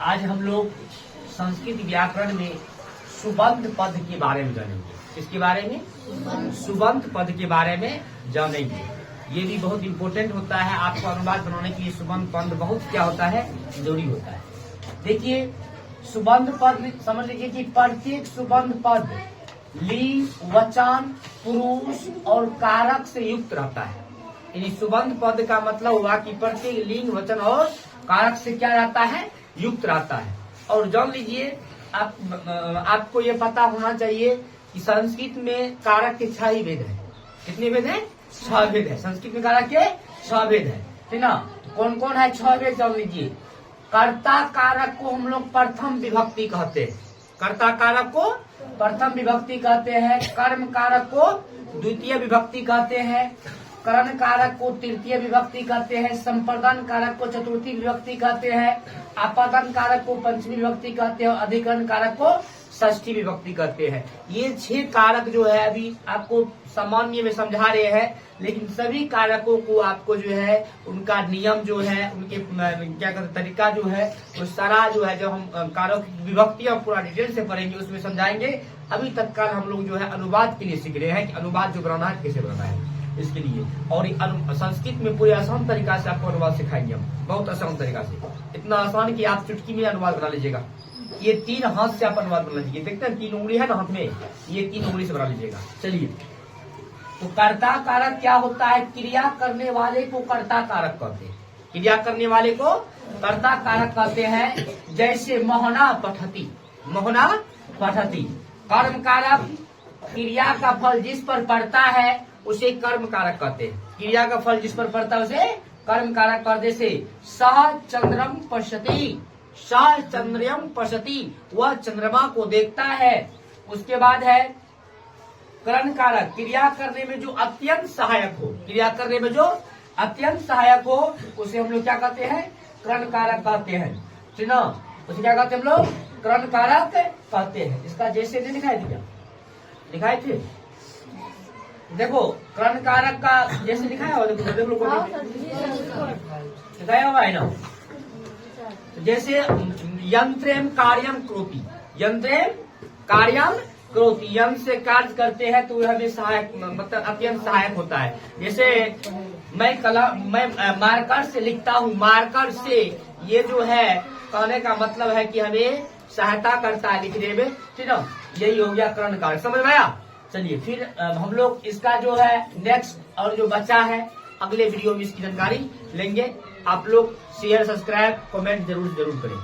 आज हम लोग संस्कृत व्याकरण में सुबंध पद के बारे में जानेंगे। किसके बारे में? सुबंध पद के बारे में जानेंगे। ये भी बहुत इंपॉर्टेंट होता है आपको अनुवाद बनाने के लिए। सुबंध पद बहुत क्या होता है, जरूरी होता है। देखिए सुबंध पद समझ लीजिए कि प्रत्येक सुबंध पद लिंग, वचन, पुरुष और कारक से युक्त रहता है। यानी सुबंध पद का मतलब हुआ कि प्रत्येक लिंग, वचन और कारक से क्या रहता है, युक्त रहता है। और जान लीजिए आपको ये पता होना चाहिए कि संस्कृत में कारक के 6 ही भेद है। कितने भेद है? 6 भेद है। संस्कृत में कारक के 6 भेद है, ठीक ना? कौन कौन है 6 भेद जान लीजिए। कर्ता कारक को हम लोग प्रथम विभक्ति कहते हैं। कर्ता कारक को प्रथम विभक्ति कहते हैं। कर्म कारक को द्वितीय विभक्ति कहते हैं। करण कारक को तृतीय विभक्ति कहते हैं। संप्रदान कारक को चतुर्थी विभक्ति कहते हैं। आपादन कारक को पंचमी विभक्ति कहते हैं और अधिकरण कारक को षष्ठी विभक्ति कहते हैं। ये 6 कारक जो है अभी आपको सामान्य में समझा रहे हैं, लेकिन सभी कारकों को आपको जो है उनका नियम जो है, उनके क्या कहते तरीका जो है, वो सारा जो है जब हम कारक विभक्ति और पूरा डिटेल से पढ़ेंगे उसमें समझाएंगे। अभी तक का हम लोग जो है अनुवाद के लिए सीख रहे हैं कि अनुवाद जो बनाना है कैसे बनाना है इसके लिए। और संस्कृत में पूरे आसान तरीका से आपको अनुवाद सिखाएंगे हम, बहुत आसान तरीका से। इतना आसान कि आप चुटकी में अनुवाद बना लीजिएगा। ये 3 हाथ से आप अनुवाद बना लीजिए। देखते हैं 3 उंगली है ना हाथ में, ये 3 उंगली से बना लीजिएगा। चलिए, तो कर्ता कारक क्या होता है? क्रिया करने वाले को कर्ता कारक कहते हैं। क्रिया करने वाले को कर्ता कारक कहते हैं। जैसे मोहना पठती, मोहना पठती। कर्म कारक क्रिया का फल जिस पर पड़ता है उसे कर्म कारक कहते हैं। क्रिया का फल जिस पर पड़ता है उसे कर्म कारक कहते। से सह चंद्रम पश्यति, सह चंद्रम पश्यति, वह चंद्रमा को देखता है। उसके बाद है करण कारक, क्रिया करने में जो अत्यंत सहायक हो, क्रिया करने में जो अत्यंत सहायक हो उसे हम लोग क्या कहते हैं? करण कारक कहते हैं, ठीक ना? उसे क्या कहते हैं हम लोग? करण कारक कहते हैं। इसका जैसे नहीं दिखाई दिया, दिखाए थे? देखो कर्ण कारक का जैसे दिखाया हुआ, देखो देख लो दिखाया हुआ है ना। जैसे यंत्रेम कार्यम करोति, यंत्रेम कार्यम करोति, यंत्र से कार्य करते हैं तो हमें सहायक मतलब अत्यंत सहायक होता है। जैसे मैं मार्कर से लिखता हूँ, मार्कर से, ये जो है कहने का मतलब है कि हमें सहायता करता है लिखने में, ठीक ना? यही हो गया कर्ण कारक। समझ में आया? चलिए फिर हम लोग इसका जो है नेक्स्ट और जो बचा है अगले वीडियो में इसकी जानकारी लेंगे। आप लोग शेयर, सब्सक्राइब, कमेंट जरूर करें।